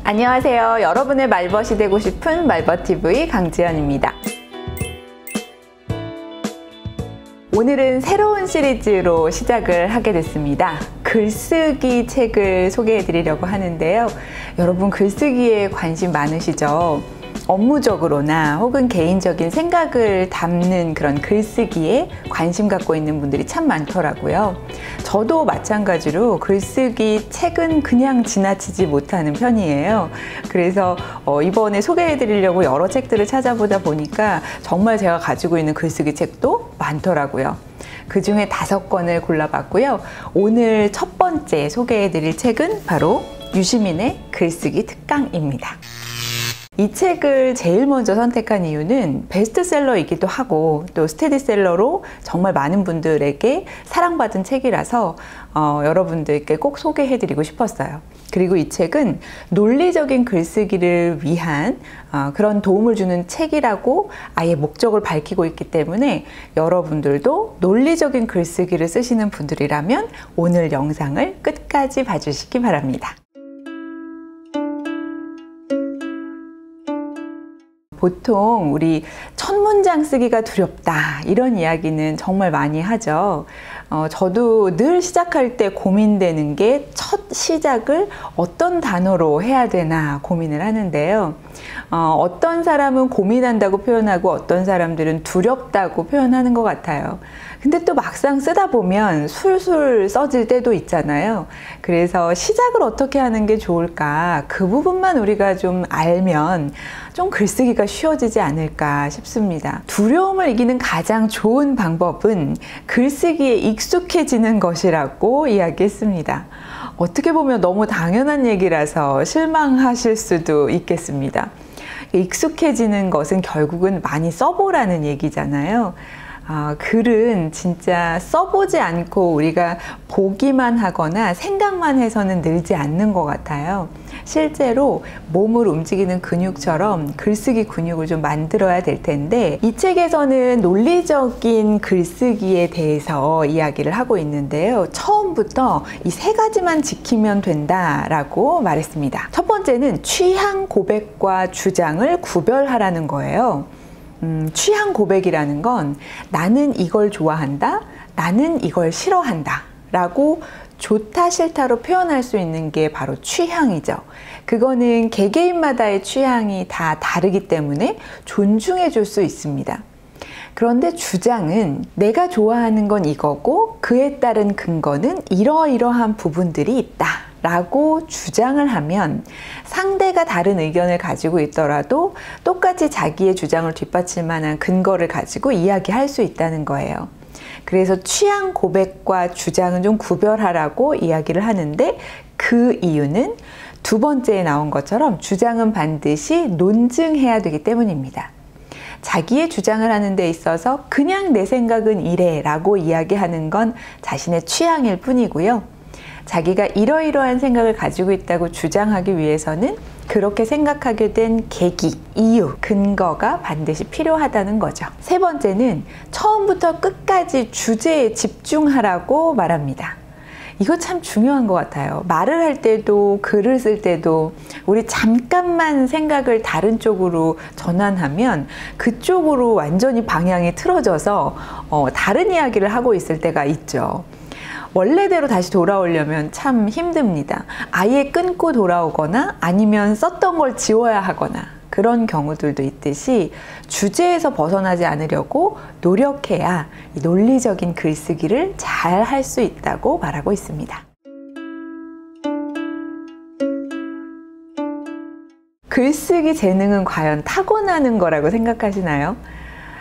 안녕하세요. 여러분의 말벗이 되고 싶은 말벗TV 강지연입니다. 오늘은 새로운 시리즈로 시작을 하게 됐습니다. 글쓰기 책을 소개해 드리려고 하는데요. 여러분 글쓰기에 관심 많으시죠? 업무적으로나 혹은 개인적인 생각을 담는 그런 글쓰기에 관심 갖고 있는 분들이 참 많더라고요. 저도 마찬가지로 글쓰기 책은 그냥 지나치지 못하는 편이에요. 그래서 이번에 소개해 드리려고 여러 책들을 찾아보다 보니까 정말 제가 가지고 있는 글쓰기 책도 많더라고요. 그 중에 5권을 골라봤고요. 오늘 첫 번째 소개해 드릴 책은 바로 유시민의 글쓰기 특강입니다. 이 책을 제일 먼저 선택한 이유는 베스트셀러이기도 하고 또 스테디셀러로 정말 많은 분들에게 사랑받은 책이라서 여러분들께 꼭 소개해드리고 싶었어요. 그리고 이 책은 논리적인 글쓰기를 위한 그런 도움을 주는 책이라고 아예 목적을 밝히고 있기 때문에 여러분들도 논리적인 글쓰기를 쓰시는 분들이라면 오늘 영상을 끝까지 봐주시기 바랍니다. 보통 우리 첫 문장 쓰기가 두렵다 이런 이야기는 정말 많이 하죠. 저도 늘 시작할 때 고민되는 게 첫 시작을 어떤 단어로 해야 되나 고민을 하는데요. 어떤 사람은 고민한다고 표현하고 어떤 사람들은 두렵다고 표현하는 것 같아요. 근데 또 막상 쓰다 보면 술술 써질 때도 있잖아요. 그래서 시작을 어떻게 하는 게 좋을까? 그 부분만 우리가 좀 알면 좀 글쓰기가 쉬워지지 않을까 싶습니다. 두려움을 이기는 가장 좋은 방법은 글쓰기에 익숙해지는 것이라고 이야기했습니다. 어떻게 보면 너무 당연한 얘기라서 실망하실 수도 있겠습니다. 익숙해지는 것은 결국은 많이 써보라는 얘기잖아요. 글은 진짜 써보지 않고 우리가 보기만 하거나 생각만 해서는 늘지 않는 것 같아요. 실제로 몸을 움직이는 근육처럼 글쓰기 근육을 좀 만들어야 될 텐데 이 책에서는 논리적인 글쓰기에 대해서 이야기를 하고 있는데요. 처음부터 이 3가지만 지키면 된다라고 말했습니다. 첫 번째는 취향 고백과 주장을 구별하라는 거예요. 취향 고백이라는 건 나는 이걸 좋아한다, 나는 이걸 싫어한다 라고 좋다 싫다로 표현할 수 있는 게 바로 취향이죠. 그거는 개개인마다의 취향이 다 다르기 때문에 존중해 줄 수 있습니다. 그런데 주장은 내가 좋아하는 건 이거고 그에 따른 근거는 이러이러한 부분들이 있다 라고 주장을 하면 상대가 다른 의견을 가지고 있더라도 똑같이 자기의 주장을 뒷받칠 만한 근거를 가지고 이야기할 수 있다는 거예요. 그래서 취향 고백과 주장은 좀 구별하라고 이야기를 하는데 그 이유는 두 번째에 나온 것처럼 주장은 반드시 논증해야 되기 때문입니다. 자기의 주장을 하는 데 있어서 그냥 내 생각은 이래 라고 이야기하는 건 자신의 취향일 뿐이고요. 자기가 이러이러한 생각을 가지고 있다고 주장하기 위해서는 그렇게 생각하게 된 계기, 이유, 근거가 반드시 필요하다는 거죠. 세 번째는 처음부터 끝까지 주제에 집중하라고 말합니다. 이거 참 중요한 것 같아요. 말을 할 때도 글을 쓸 때도 우리 잠깐만 생각을 다른 쪽으로 전환하면 그쪽으로 완전히 방향이 틀어져서 다른 이야기를 하고 있을 때가 있죠. 원래대로 다시 돌아오려면 참 힘듭니다. 아예 끊고 돌아오거나 아니면 썼던 걸 지워야 하거나 그런 경우들도 있듯이 주제에서 벗어나지 않으려고 노력해야 논리적인 글쓰기를 잘 할 수 있다고 말하고 있습니다. 글쓰기 재능은 과연 타고나는 거라고 생각하시나요?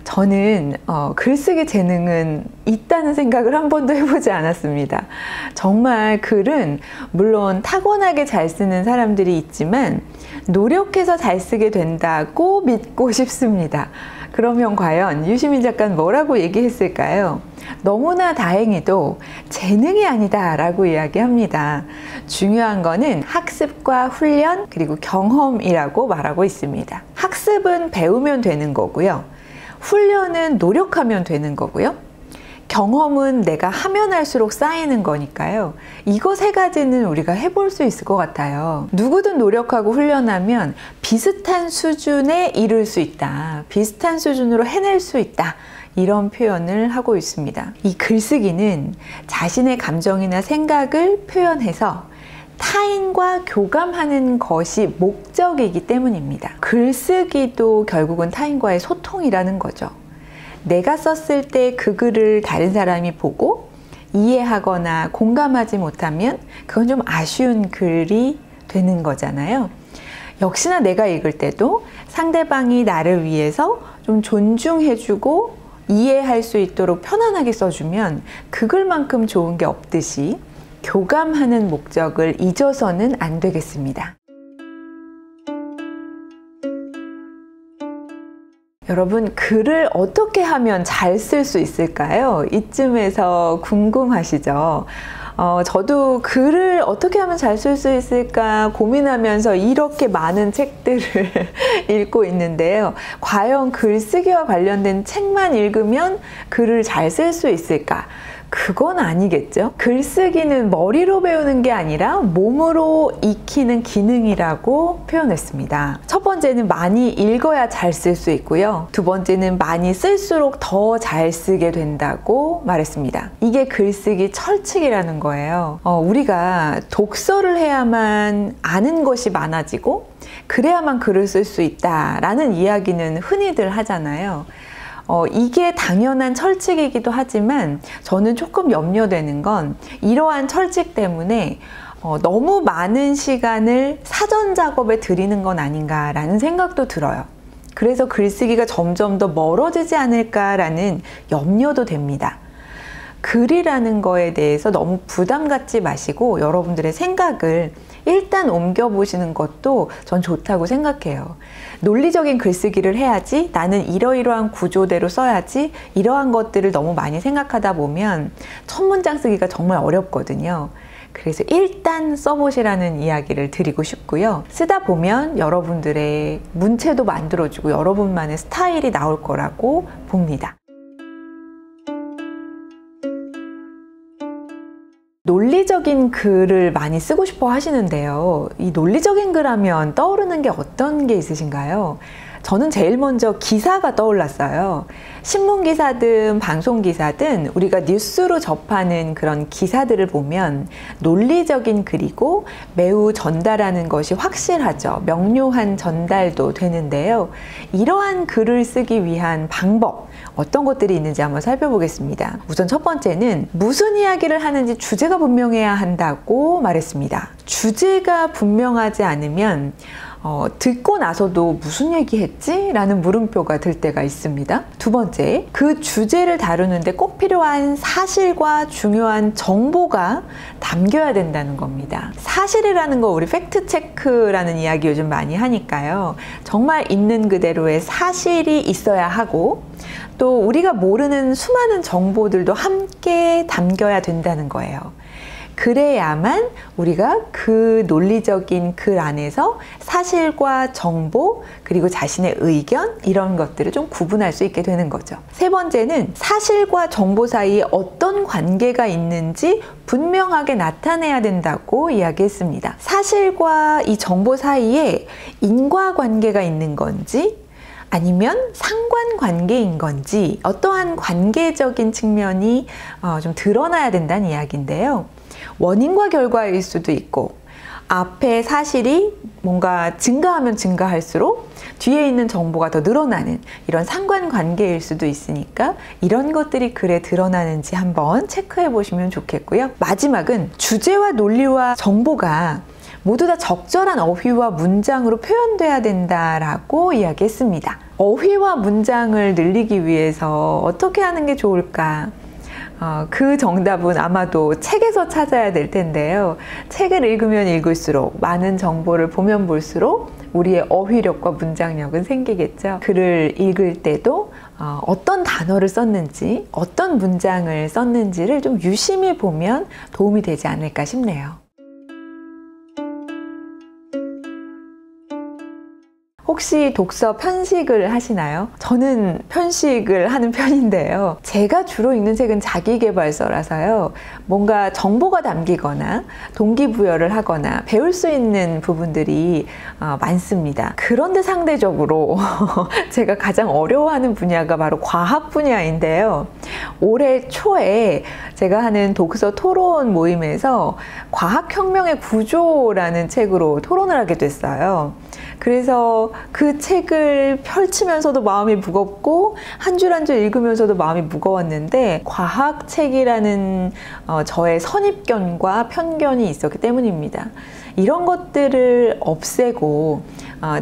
저는 글쓰기 재능은 있다는 생각을 한 번도 해보지 않았습니다. 정말 글은 물론 타고나게 잘 쓰는 사람들이 있지만 노력해서 잘 쓰게 된다고 믿고 싶습니다. 그러면 과연 유시민 작가는 뭐라고 얘기했을까요? 너무나 다행히도 재능이 아니다 라고 이야기합니다. 중요한 거는 학습과 훈련 그리고 경험이라고 말하고 있습니다. 학습은 배우면 되는 거고요. 훈련은 노력하면 되는 거고요. 경험은 내가 하면 할수록 쌓이는 거니까요. 이거 세 가지는 우리가 해볼 수 있을 것 같아요. 누구든 노력하고 훈련하면 비슷한 수준에 이룰 수 있다. 비슷한 수준으로 해낼 수 있다. 이런 표현을 하고 있습니다. 이 글쓰기는 자신의 감정이나 생각을 표현해서 타인과 교감하는 것이 목적이기 때문입니다. 글쓰기도 결국은 타인과의 소통이라는 거죠. 내가 썼을 때 그 글을 다른 사람이 보고 이해하거나 공감하지 못하면 그건 좀 아쉬운 글이 되는 거잖아요. 역시나 내가 읽을 때도 상대방이 나를 위해서 좀 존중해주고 이해할 수 있도록 편안하게 써주면 그 글만큼 좋은 게 없듯이 교감하는 목적을 잊어서는 안 되겠습니다. 여러분, 글을 어떻게 하면 잘 쓸 수 있을까요? 이쯤에서 궁금하시죠? 저도 글을 어떻게 하면 잘 쓸 수 있을까 고민하면서 이렇게 많은 책들을 읽고 있는데요. 과연 글쓰기와 관련된 책만 읽으면 글을 잘 쓸 수 있을까? 그건 아니겠죠. 글쓰기는 머리로 배우는 게 아니라 몸으로 익히는 기능이라고 표현했습니다. 첫 번째는 많이 읽어야 잘 쓸 수 있고요. 두 번째는 많이 쓸수록 더 잘 쓰게 된다고 말했습니다. 이게 글쓰기 철칙이라는 거예요. 우리가 독서를 해야만 아는 것이 많아지고 그래야만 글을 쓸 수 있다라는 이야기는 흔히들 하잖아요. 이게 당연한 철칙이기도 하지만 저는 조금 염려되는 건 이러한 철칙 때문에 너무 많은 시간을 사전 작업에 들이는 건 아닌가라는 생각도 들어요. 그래서 글쓰기가 점점 더 멀어지지 않을까라는 염려도 됩니다. 글이라는 거에 대해서 너무 부담 갖지 마시고 여러분들의 생각을 일단 옮겨보시는 것도 전 좋다고 생각해요. 논리적인 글쓰기를 해야지, 나는 이러이러한 구조대로 써야지, 이러한 것들을 너무 많이 생각하다 보면 첫 문장 쓰기가 정말 어렵거든요. 그래서 일단 써보시라는 이야기를 드리고 싶고요. 쓰다 보면 여러분들의 문체도 만들어주고 여러분만의 스타일이 나올 거라고 봅니다. 논리적인 글을 많이 쓰고 싶어 하시는데요. 이 논리적인 글 하면 떠오르는 게 어떤 게 있으신가요? 저는 제일 먼저 기사가 떠올랐어요. 신문기사든 방송기사든 우리가 뉴스로 접하는 그런 기사들을 보면 논리적인 글이고 매우 전달하는 것이 확실하죠. 명료한 전달도 되는데요. 이러한 글을 쓰기 위한 방법, 어떤 것들이 있는지 한번 살펴보겠습니다. 우선 첫 번째는 무슨 이야기를 하는지 주제가 분명해야 한다고 말했습니다. 주제가 분명하지 않으면 듣고 나서도 무슨 얘기했지? 라는 물음표가 들 때가 있습니다. 두 번째, 그 주제를 다루는데 꼭 필요한 사실과 중요한 정보가 담겨야 된다는 겁니다. 사실이라는 거 우리 팩트체크라는 이야기 요즘 많이 하니까요. 정말 있는 그대로의 사실이 있어야 하고 또 우리가 모르는 수많은 정보들도 함께 담겨야 된다는 거예요. 그래야만 우리가 그 논리적인 글 안에서 사실과 정보 그리고 자신의 의견 이런 것들을 좀 구분할 수 있게 되는 거죠. 세 번째는 사실과 정보 사이에 어떤 관계가 있는지 분명하게 나타내야 된다고 이야기했습니다. 사실과 이 정보 사이에 인과관계가 있는 건지 아니면 상관관계인 건지 어떠한 관계적인 측면이 좀 드러나야 된다는 이야기인데요. 원인과 결과일 수도 있고 앞에 사실이 뭔가 증가하면 증가할수록 뒤에 있는 정보가 더 늘어나는 이런 상관관계일 수도 있으니까 이런 것들이 글에 드러나는지 한번 체크해 보시면 좋겠고요. 마지막은 주제와 논리와 정보가 모두 다 적절한 어휘와 문장으로 표현돼야 된다라고 이야기했습니다. 어휘와 문장을 늘리기 위해서 어떻게 하는 게 좋을까? 그 정답은 아마도 책에서 찾아야 될 텐데요. 책을 읽으면 읽을수록 많은 정보를 보면 볼수록 우리의 어휘력과 문장력은 생기겠죠. 글을 읽을 때도 어떤 단어를 썼는지 어떤 문장을 썼는지를 좀 유심히 보면 도움이 되지 않을까 싶네요. 혹시 독서 편식을 하시나요? 저는 편식을 하는 편인데요. 제가 주로 읽는 책은 자기계발서라서요. 뭔가 정보가 담기거나 동기부여를 하거나 배울 수 있는 부분들이 많습니다. 그런데 상대적으로 제가 가장 어려워하는 분야가 바로 과학 분야인데요. 올해 초에 제가 하는 독서 토론 모임에서 과학혁명의 구조라는 책으로 토론을 하게 됐어요. 그래서 그 책을 펼치면서도 마음이 무겁고 한 줄 한 줄 읽으면서도 마음이 무거웠는데 과학책이라는 저의 선입견과 편견이 있었기 때문입니다. 이런 것들을 없애고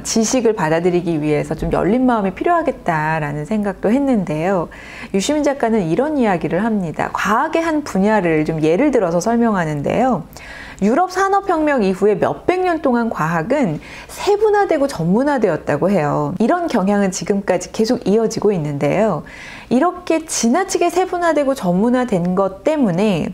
지식을 받아들이기 위해서 좀 열린 마음이 필요하겠다라는 생각도 했는데요. 유시민 작가는 이런 이야기를 합니다. 과학의 한 분야를 좀 예를 들어서 설명하는데요. 유럽 산업혁명 이후에 몇백 년 동안 과학은 세분화되고 전문화되었다고 해요. 이런 경향은 지금까지 계속 이어지고 있는데요. 이렇게 지나치게 세분화되고 전문화된 것 때문에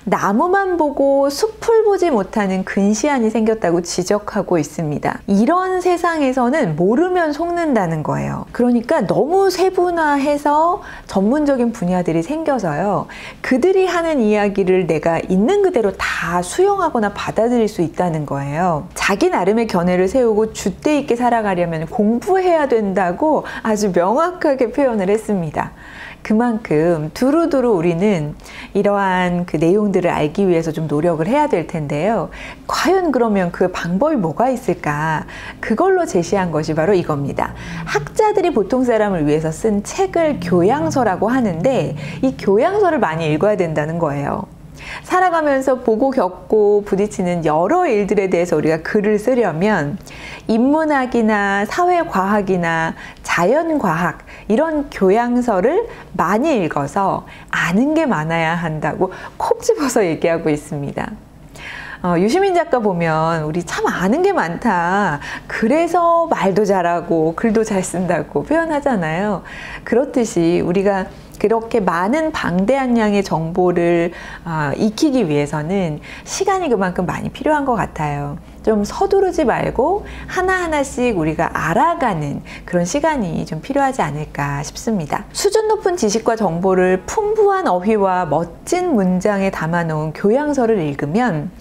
나무만 보고 숲을 보지 못하는 근시안이 생겼다고 지적하고 있습니다. 이런 세상에서는 모르면 속는다는 거예요. 그러니까 너무 세분화해서 전문적인 분야들이 생겨서요. 그들이 하는 이야기를 내가 있는 그대로 다 수용하거나 받아들일 수 있다는 거예요. 자기 나름의 견해를 세우고 줏대 있게 살아가려면 공부해야 된다고 아주 명확하게 표현을 했습니다. 그만큼 두루두루 우리는 이러한 그 내용들을 알기 위해서 좀 노력을 해야 될 텐데요. 과연 그러면 그 방법이 뭐가 있을까? 그걸로 제시한 것이 바로 이겁니다. 학자들이 보통 사람을 위해서 쓴 책을 교양서라고 하는데 이 교양서를 많이 읽어야 된다는 거예요. 살아가면서 보고 겪고 부딪히는 여러 일들에 대해서 우리가 글을 쓰려면 인문학이나 사회과학이나 자연과학 이런 교양서를 많이 읽어서 아는 게 많아야 한다고 콕 집어서 얘기하고 있습니다. 유시민 작가 보면 우리 참 아는 게 많다. 그래서 말도 잘하고 글도 잘 쓴다고 표현하잖아요. 그렇듯이 우리가 그렇게 많은 방대한 양의 정보를 익히기 위해서는 시간이 그만큼 많이 필요한 것 같아요. 좀 서두르지 말고 하나하나씩 우리가 알아가는 그런 시간이 좀 필요하지 않을까 싶습니다. 수준 높은 지식과 정보를 풍부한 어휘와 멋진 문장에 담아놓은 교양서를 읽으면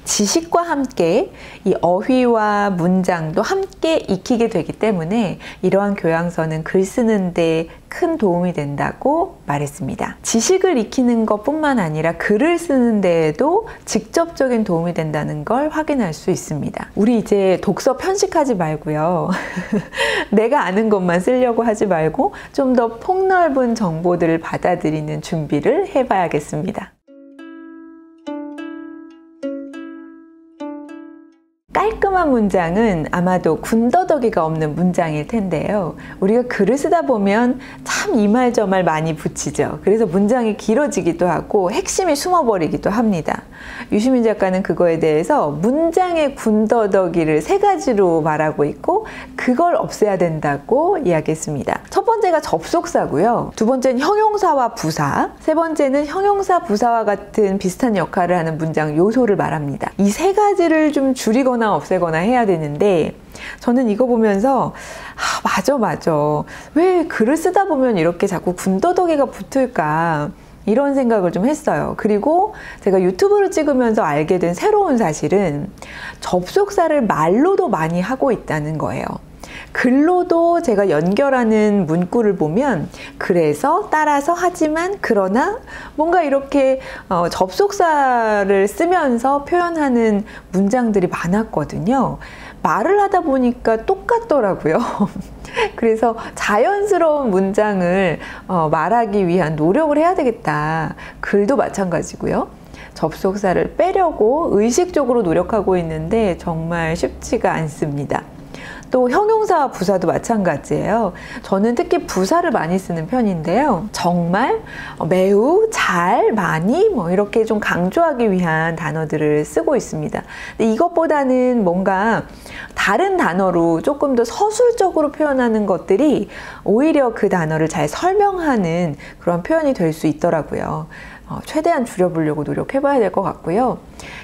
지식과 함께 이 어휘와 문장도 함께 익히게 되기 때문에 이러한 교양서는 글 쓰는데 큰 도움이 된다고 말했습니다. 지식을 익히는 것뿐만 아니라 글을 쓰는 데에도 직접적인 도움이 된다는 걸 확인할 수 있습니다. 우리 이제 독서 편식하지 말고요. 내가 아는 것만 쓰려고 하지 말고 좀 더 폭넓은 정보들을 받아들이는 준비를 해봐야겠습니다. 깔끔한 문장은 아마도 군더더기가 없는 문장일 텐데요. 우리가 글을 쓰다 보면 참 이 말 저 말 많이 붙이죠. 그래서 문장이 길어지기도 하고 핵심이 숨어버리기도 합니다. 유시민 작가는 그거에 대해서 문장의 군더더기를 3가지로 말하고 있고 그걸 없애야 된다고 이야기했습니다. 첫 번째가 접속사고요. 두 번째는 형용사와 부사, 세 번째는 형용사, 부사와 같은 비슷한 역할을 하는 문장 요소를 말합니다. 이 3가지를 좀 줄이거나 없애거나 해야 되는데 저는 이거 보면서 맞아 왜 글을 쓰다 보면 이렇게 자꾸 군더더기가 붙을까 이런 생각을 좀 했어요. 그리고 제가 유튜브를 찍으면서 알게 된 새로운 사실은 접속사를 말로도 많이 하고 있다는 거예요. 글로도 제가 연결하는 문구를 보면 그래서, 따라서, 하지만, 그러나 뭔가 이렇게 접속사를 쓰면서 표현하는 문장들이 많았거든요. 말을 하다 보니까 똑같더라고요. 그래서 자연스러운 문장을 말하기 위한 노력을 해야 되겠다. 글도 마찬가지고요. 접속사를 빼려고 의식적으로 노력하고 있는데 정말 쉽지가 않습니다. 또 형용사와 부사도 마찬가지예요. 저는 특히 부사를 많이 쓰는 편인데요. 정말, 매우, 잘, 많이 이렇게 좀 강조하기 위한 단어들을 쓰고 있습니다. 근데 이것보다는 뭔가 다른 단어로 조금 더 서술적으로 표현하는 것들이 오히려 그 단어를 잘 설명하는 그런 표현이 될 수 있더라고요. 최대한 줄여보려고 노력해봐야 될 것 같고요.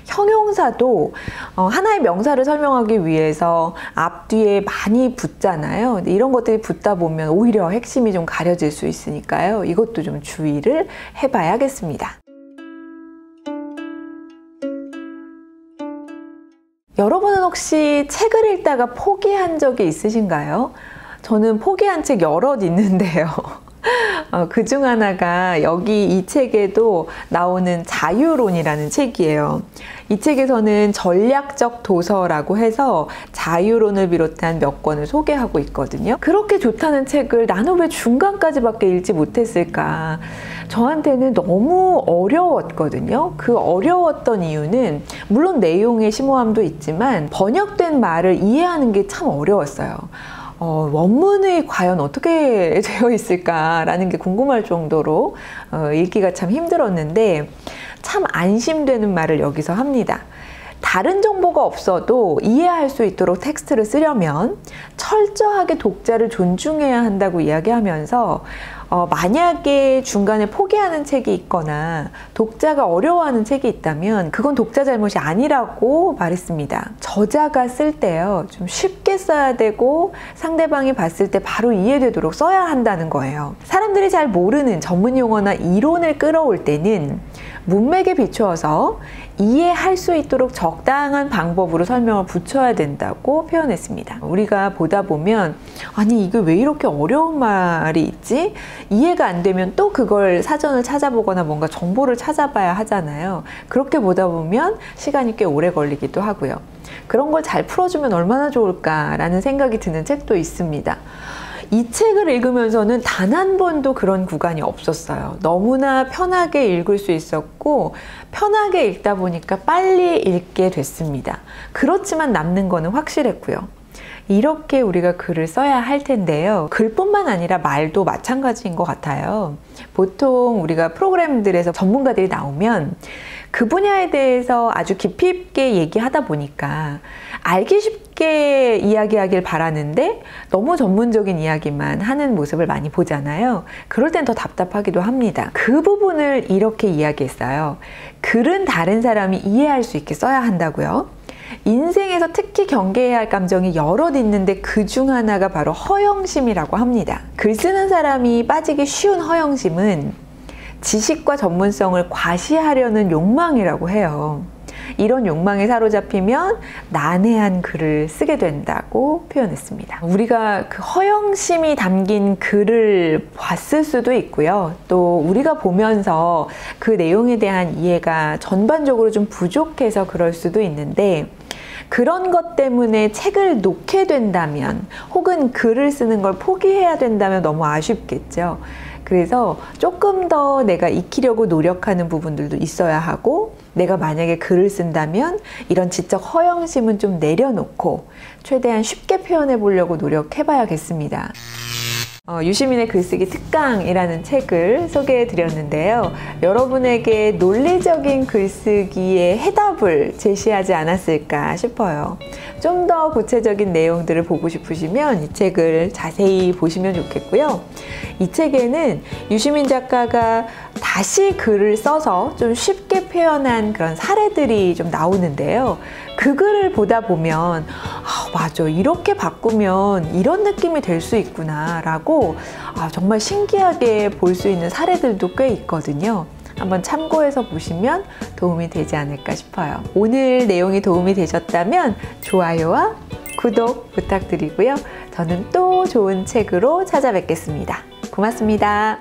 형용사도 하나의 명사를 설명하기 위해서 앞뒤에 많이 붙잖아요. 이런 것들이 붙다 보면 오히려 핵심이 좀 가려질 수 있으니까요. 이것도 좀 주의를 해봐야겠습니다. 여러분은 혹시 책을 읽다가 포기한 적이 있으신가요? 저는 포기한 책 여럿 있는데요. 그중 하나가 여기 이 책에도 나오는 자유론이라는 책이에요. 이 책에서는 전략적 도서라고 해서 자유론을 비롯한 몇 권을 소개하고 있거든요. 그렇게 좋다는 책을 나는 왜 중간까지밖에 읽지 못했을까? 저한테는 너무 어려웠거든요. 그 어려웠던 이유는 물론 내용의 심오함도 있지만 번역된 말을 이해하는 게 참 어려웠어요. 원문이 과연 어떻게 되어 있을까라는 게 궁금할 정도로 읽기가 참 힘들었는데 참 안심되는 말을 여기서 합니다. 다른 정보가 없어도 이해할 수 있도록 텍스트를 쓰려면 철저하게 독자를 존중해야 한다고 이야기하면서 만약에 중간에 포기하는 책이 있거나 독자가 어려워하는 책이 있다면 그건 독자 잘못이 아니라고 말했습니다. 저자가 쓸 때요, 좀 쉽게 써야 되고 상대방이 봤을 때 바로 이해되도록 써야 한다는 거예요. 사람들이 잘 모르는 전문 용어나 이론을 끌어올 때는 문맥에 비추어서 이해할 수 있도록 적당한 방법으로 설명을 붙여야 된다고 표현했습니다. 우리가 보다 보면 아니 이게 왜 이렇게 어려운 말이 있지? 이해가 안 되면 또 그걸 사전을 찾아보거나 뭔가 정보를 찾아봐야 하잖아요. 그렇게 보다 보면 시간이 꽤 오래 걸리기도 하고요. 그런 걸 잘 풀어주면 얼마나 좋을까라는 생각이 드는 책도 있습니다. 이 책을 읽으면서는 단 한 번도 그런 구간이 없었어요. 너무나 편하게 읽을 수 있었고 편하게 읽다 보니까 빨리 읽게 됐습니다. 그렇지만 남는 거는 확실했고요. 이렇게 우리가 글을 써야 할 텐데요. 글뿐만 아니라 말도 마찬가지인 것 같아요. 보통 우리가 프로그램들에서 전문가들이 나오면 그 분야에 대해서 아주 깊이 있게 얘기하다 보니까 알기 쉽게 이야기하길 바라는데 너무 전문적인 이야기만 하는 모습을 많이 보잖아요. 그럴 땐 더 답답하기도 합니다. 그 부분을 이렇게 이야기했어요. 글은 다른 사람이 이해할 수 있게 써야 한다고요. 인생에서 특히 경계해야 할 감정이 여럿 있는데 그 중 하나가 바로 허영심이라고 합니다. 글 쓰는 사람이 빠지기 쉬운 허영심은 지식과 전문성을 과시하려는 욕망이라고 해요. 이런 욕망에 사로잡히면 난해한 글을 쓰게 된다고 표현했습니다. 우리가 그 허영심이 담긴 글을 봤을 수도 있고요. 또 우리가 보면서 그 내용에 대한 이해가 전반적으로 좀 부족해서 그럴 수도 있는데 그런 것 때문에 책을 놓게 된다면 혹은 글을 쓰는 걸 포기해야 된다면 너무 아쉽겠죠. 그래서 조금 더 내가 익히려고 노력하는 부분들도 있어야 하고 내가 만약에 글을 쓴다면 이런 지적 허영심은 좀 내려놓고 최대한 쉽게 표현해 보려고 노력해 봐야겠습니다. 유시민의 글쓰기 특강이라는 책을 소개해 드렸는데요. 여러분에게 논리적인 글쓰기의 해답을 제시하지 않았을까 싶어요. 좀 더 구체적인 내용들을 보고 싶으시면 이 책을 자세히 보시면 좋겠고요. 이 책에는 유시민 작가가 다시 글을 써서 좀 쉽게 표현한 그런 사례들이 좀 나오는데요. 그 글을 보다 보면 맞아, 이렇게 바꾸면 이런 느낌이 될 수 있구나 라고 정말 신기하게 볼 수 있는 사례들도 꽤 있거든요. 한번 참고해서 보시면 도움이 되지 않을까 싶어요. 오늘 내용이 도움이 되셨다면 좋아요와 구독 부탁드리고요. 저는 또 좋은 책으로 찾아뵙겠습니다. 고맙습니다.